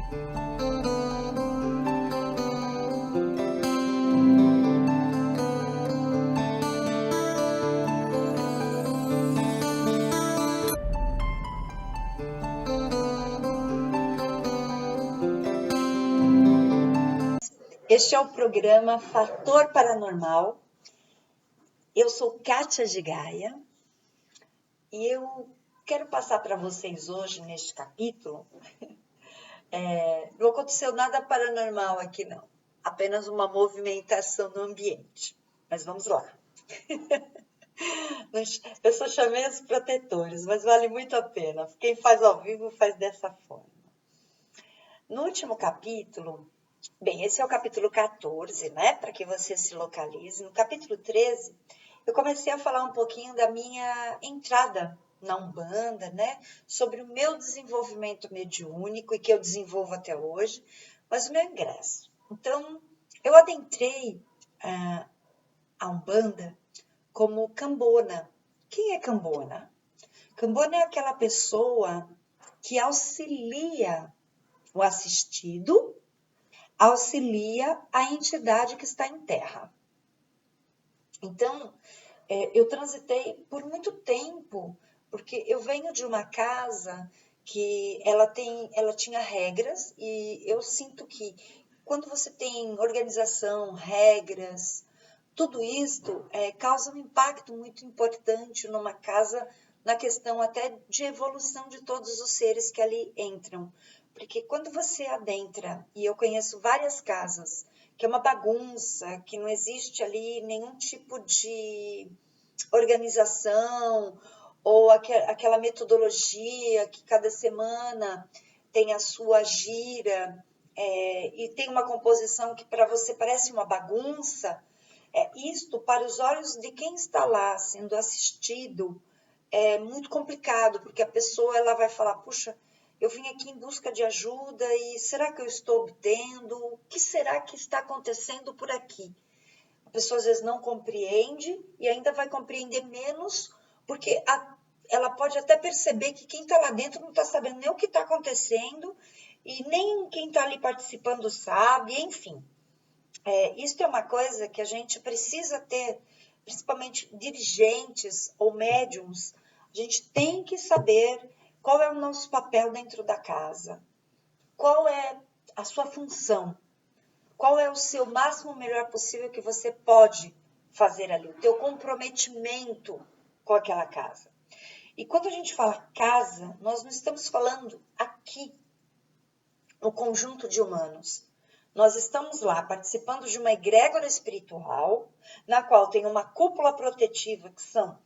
Este é o programa Fator Paranormal. Eu sou Kátia de Gaia e eu quero passar para vocês hoje, neste capítulo, não aconteceu nada paranormal aqui não, apenas uma movimentação no ambiente, mas vamos lá. Eu só chamei os protetores, mas vale muito a pena, quem faz ao vivo faz dessa forma. No último capítulo, bem, esse é o capítulo 14, né? Para que você se localize. No capítulo 13, eu comecei a falar um pouquinho da minha entrada na Umbanda, né? Sobre o meu desenvolvimento mediúnico e que eu desenvolvo até hoje, mas o meu ingresso. Então, eu adentrei a Umbanda como Cambona. Quem é Cambona? Cambona é aquela pessoa que auxilia o assistido, auxilia a entidade que está em terra. Então, eu transitei por muito tempo, porque eu venho de uma casa que ela tinha regras, e eu sinto que quando você tem organização, regras, tudo isto causa um impacto muito importante numa casa, na questão até de evolução de todos os seres que ali entram. Porque quando você adentra, e eu conheço várias casas, que é uma bagunça, que não existe ali nenhum tipo de organização, ou aquela metodologia que cada semana tem a sua gira, e tem uma composição que para você parece uma bagunça, isto para os olhos de quem está lá sendo assistido é muito complicado, porque a pessoa ela vai falar, puxa, eu vim aqui em busca de ajuda e será que eu estou obtendo? O que será que está acontecendo por aqui? A pessoa às vezes não compreende e ainda vai compreender menos, porque ela pode até perceber que quem está lá dentro não está sabendo nem o que está acontecendo e nem quem está ali participando sabe, enfim. Isso é uma coisa que a gente precisa ter, principalmente dirigentes ou médiums, a gente tem que saber qual é o nosso papel dentro da casa, qual é a sua função, qual é o seu máximo melhor possível que você pode fazer ali, o teu comprometimento com aquela casa. E quando a gente fala casa, nós não estamos falando aqui no conjunto de humanos. Nós estamos lá participando de uma egrégora espiritual, na qual tem uma cúpula protetiva, que são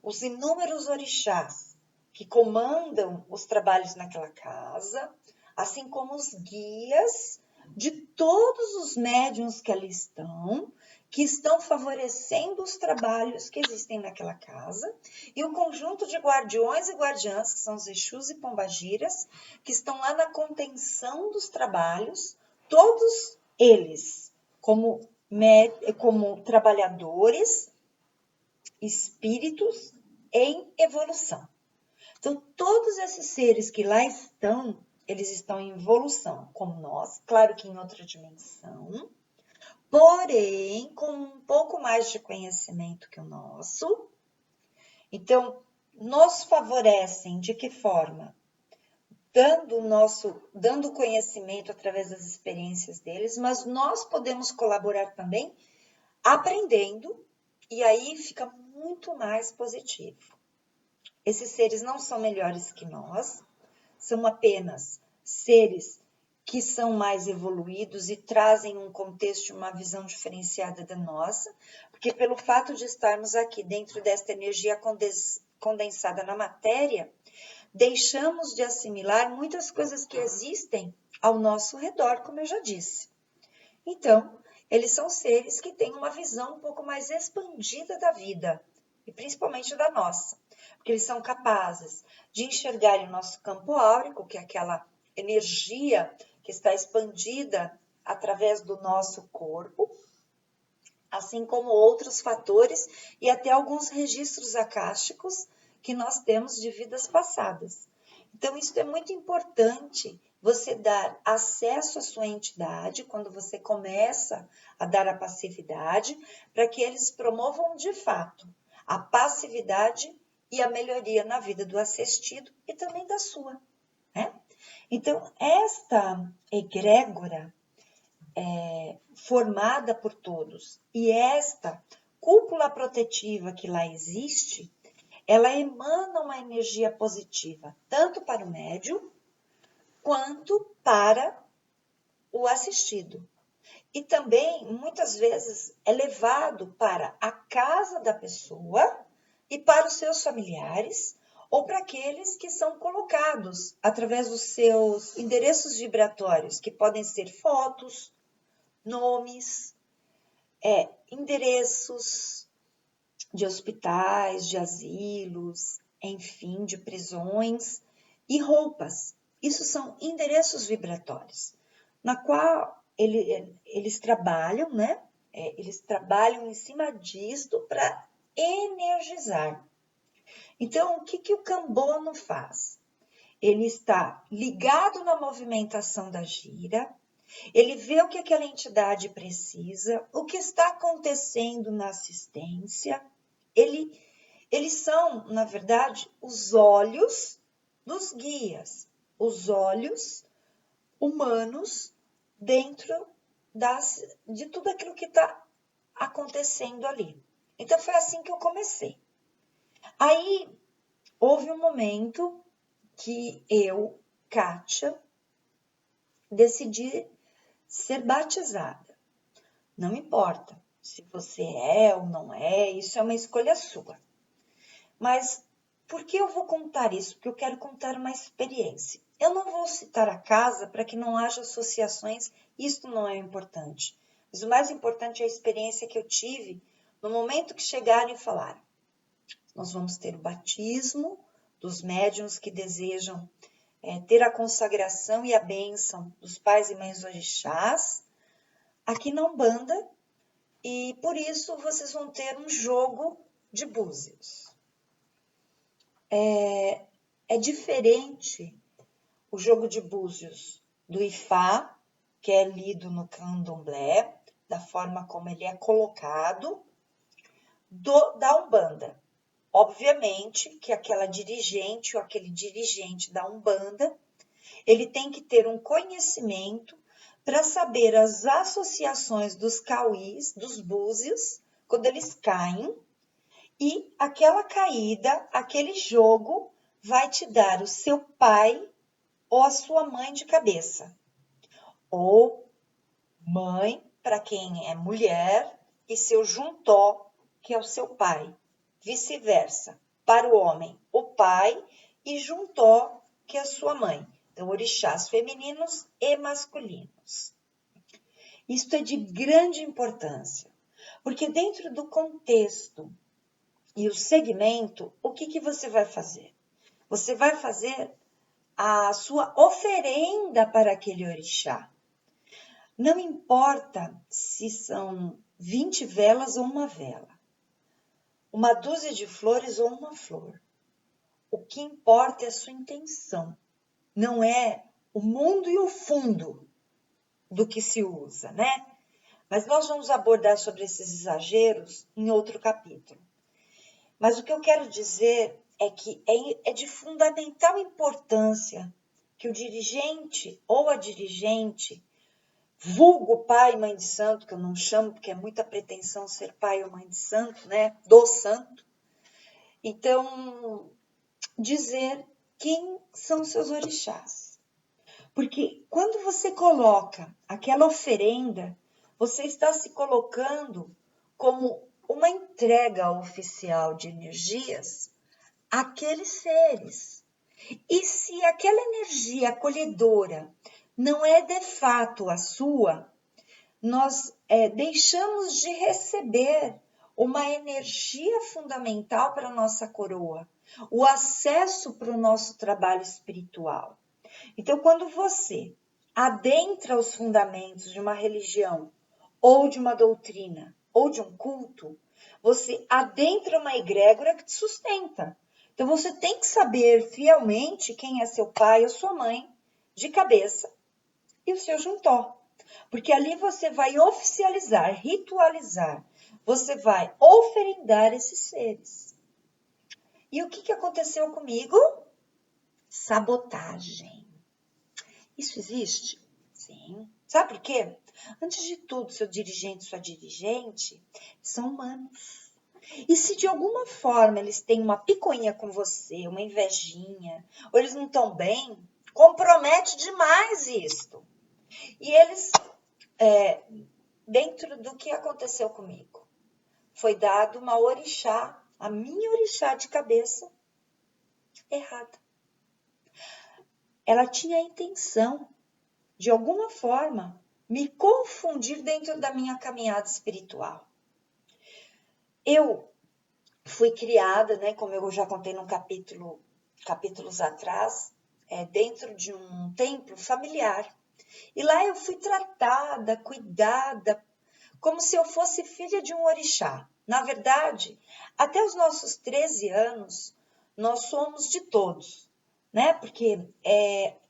os inúmeros orixás que comandam os trabalhos naquela casa, assim como os guias de todos os médiuns que ali estão, que estão favorecendo os trabalhos que existem naquela casa, e o conjunto de guardiões e guardiãs, que são os Exus e Pombagiras, que estão lá na contenção dos trabalhos, todos eles como trabalhadores, espíritos em evolução. Então, todos esses seres que lá estão, eles estão em evolução, como nós, claro que em outra dimensão, porém, com um pouco mais de conhecimento que o nosso. Então, nos favorecem de que forma? Dando conhecimento através das experiências deles, mas nós podemos colaborar também aprendendo, e aí fica muito mais positivo. Esses seres não são melhores que nós, são apenas seres que são mais evoluídos e trazem um contexto, uma visão diferenciada da nossa, porque pelo fato de estarmos aqui dentro desta energia condensada na matéria, deixamos de assimilar muitas coisas que existem ao nosso redor, como eu já disse. Então, eles são seres que têm uma visão um pouco mais expandida da vida, e principalmente da nossa, porque eles são capazes de enxergar o nosso campo áurico, que é aquela energia que está expandida através do nosso corpo, assim como outros fatores e até alguns registros acásticos que nós temos de vidas passadas. Então, isso é muito importante você dar acesso à sua entidade, quando você começa a dar a passividade, para que eles promovam de fato a passividade e a melhoria na vida do assistido e também da sua, né? Então, esta egrégora formada por todos e esta cúpula protetiva que lá existe, ela emana uma energia positiva, tanto para o médium, quanto para o assistido. E também, muitas vezes, é levado para a casa da pessoa e para os seus familiares ou para aqueles que são colocados através dos seus endereços vibratórios, que podem ser fotos, nomes, endereços de hospitais, de asilos, enfim, de prisões e roupas. Isso são endereços vibratórios, na qual eles trabalham, né? Eles trabalham em cima disto para energizar. Então, o que o Cambono faz? Ele está ligado na movimentação da gira, ele vê o que aquela entidade precisa, o que está acontecendo na assistência. Eles são, na verdade, os olhos dos guias, os olhos humanos dentro de tudo aquilo que está acontecendo ali. Então, foi assim que eu comecei. Aí, houve um momento que eu, Kátia, decidi ser batizada. Não importa se você é ou não é, isso é uma escolha sua. Mas por que eu vou contar isso? Porque eu quero contar uma experiência. Eu não vou citar a casa para que não haja associações, isto não é importante. Mas o mais importante é a experiência que eu tive no momento que chegaram e falaram: nós vamos ter o batismo dos médiuns que desejam ter a consagração e a bênção dos pais e mães orixás aqui na Umbanda, e por isso vocês vão ter um jogo de búzios. É diferente o jogo de búzios do Ifá, que é lido no candomblé, da forma como ele é colocado, da Umbanda. Obviamente que aquela dirigente ou aquele dirigente da Umbanda, ele tem que ter um conhecimento para saber as associações dos cauís, dos búzios, quando eles caem, e aquela caída, aquele jogo, vai te dar o seu pai ou a sua mãe de cabeça. Ou mãe, para quem é mulher, e seu juntó, que é o seu pai. Vice-versa, para o homem, o pai, e juntó, que é a sua mãe. Então, orixás femininos e masculinos. Isto é de grande importância, porque dentro do contexto e o segmento, o que você vai fazer? Você vai fazer a sua oferenda para aquele orixá. Não importa se são 20 velas ou uma vela, uma dúzia de flores ou uma flor. O que importa é a sua intenção, não é o mundo e o fundo do que se usa, né? Mas nós vamos abordar sobre esses exageros em outro capítulo. Mas o que eu quero dizer é que é de fundamental importância que o dirigente ou a dirigente, vulgo pai e mãe de santo, que eu não chamo porque é muita pretensão ser pai ou mãe de santo, né? Do santo. Então, dizer quem são seus orixás. Porque quando você coloca aquela oferenda, você está se colocando como uma entrega oficial de energias àqueles seres. E se aquela energia acolhedora não é de fato a sua, nós deixamos de receber uma energia fundamental para a nossa coroa, o acesso para o nosso trabalho espiritual. Então, quando você adentra os fundamentos de uma religião, ou de uma doutrina, ou de um culto, você adentra uma egrégora que te sustenta. Então, você tem que saber fielmente quem é seu pai ou sua mãe, de cabeça e o seu juntó. Porque ali você vai oficializar, ritualizar, você vai oferendar esses seres. E o que aconteceu comigo? Sabotagem. Isso existe? Sim. Sabe por quê? Antes de tudo, seu dirigente, sua dirigente, são humanos. E se de alguma forma eles têm uma picuinha com você, uma invejinha, ou eles não estão bem, compromete demais isto. E eles, dentro do que aconteceu comigo, foi dado uma orixá, a minha orixá de cabeça, errada. Ela tinha a intenção, de alguma forma, me confundir dentro da minha caminhada espiritual. Eu fui criada, né, como eu já contei num capítulos atrás, dentro de um templo familiar. E lá eu fui tratada, cuidada, como se eu fosse filha de um orixá. Na verdade, até os nossos 13 anos, nós somos de todos, né? Porque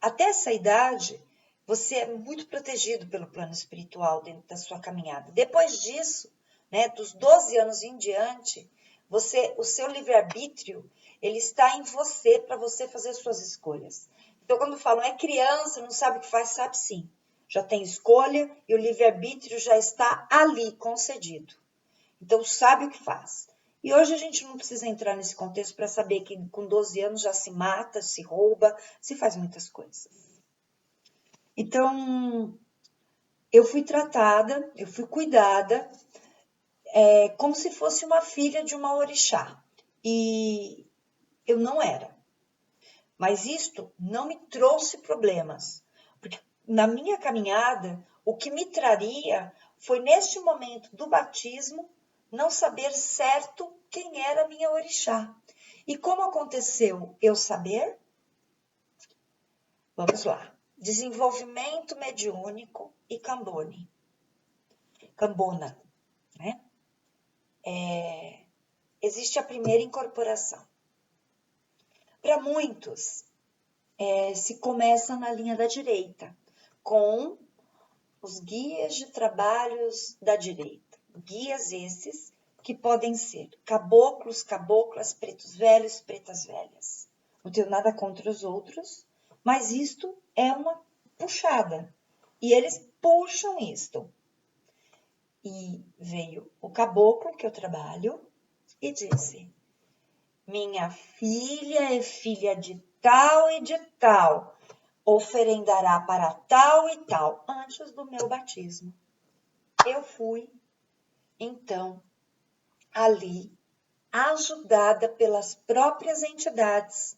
até essa idade, você é muito protegido pelo plano espiritual dentro da sua caminhada. Depois disso, né, dos 12 anos em diante, o seu livre-arbítrio, ele está em você, para você fazer suas escolhas. Então, quando falam, é criança, não sabe o que faz, sabe sim. Já tem escolha e o livre-arbítrio já está ali, concedido. Então, sabe o que faz. E hoje a gente não precisa entrar nesse contexto para saber que com 12 anos já se mata, se rouba, se faz muitas coisas. Então, eu fui tratada, eu fui cuidada, como se fosse uma filha de uma orixá. E eu não era. Mas isto não me trouxe problemas, porque na minha caminhada, o que me traria foi neste momento do batismo, não saber certo quem era a minha orixá. E como aconteceu eu saber? Vamos lá. Desenvolvimento mediúnico e cambona, né? Existe a primeira incorporação. Para muitos, se começa na linha da direita, com os guias de trabalhos da direita. Guias esses que podem ser caboclos, caboclas, pretos velhos, pretas velhas. Não tenho nada contra os outros, mas isto é uma puxada. E eles puxam isto. E veio o caboclo que eu trabalho e disse: minha filha é filha de tal e de tal, oferendará para tal e tal, antes do meu batismo. Eu fui, então, ali, ajudada pelas próprias entidades,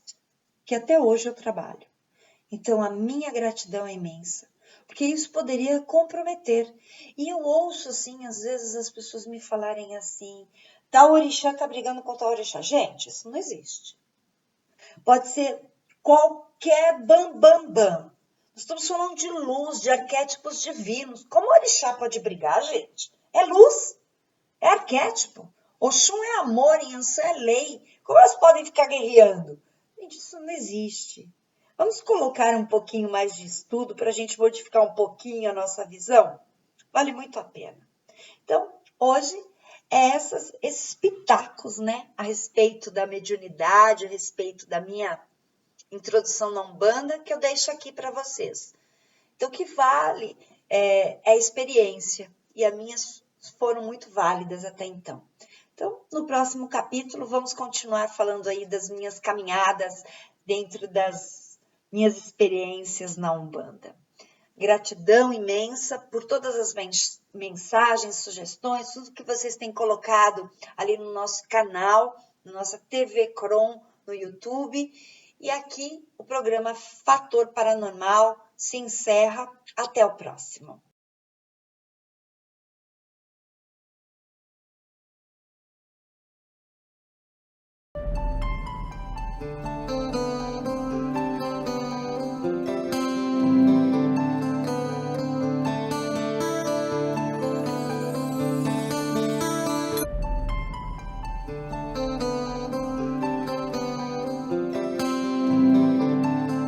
que até hoje eu trabalho. Então, a minha gratidão é imensa, porque isso poderia comprometer. E eu ouço, assim, às vezes as pessoas me falarem assim, tal orixá tá brigando com tal orixá. Gente, isso não existe. Pode ser qualquer bam. Nós estamos falando de luz, de arquétipos divinos. Como o orixá pode brigar, gente? É luz, é arquétipo. Oxum é amor, Inhansã é lei. Como elas podem ficar guerreando? Gente, isso não existe. Vamos colocar um pouquinho mais de estudo para a gente modificar um pouquinho a nossa visão? Vale muito a pena. Então, hoje, esses pitacos, né, a respeito da mediunidade, a respeito da minha introdução na Umbanda, que eu deixo aqui para vocês. Então, o que vale é a experiência, e as minhas foram muito válidas até então. Então, no próximo capítulo, vamos continuar falando aí das minhas caminhadas dentro das minhas experiências na Umbanda. Gratidão imensa por todas as mensagens, sugestões, tudo que vocês têm colocado ali no nosso canal, na nossa TV Cron, no YouTube. E aqui o programa Fator Paranormal se encerra. Até o próximo.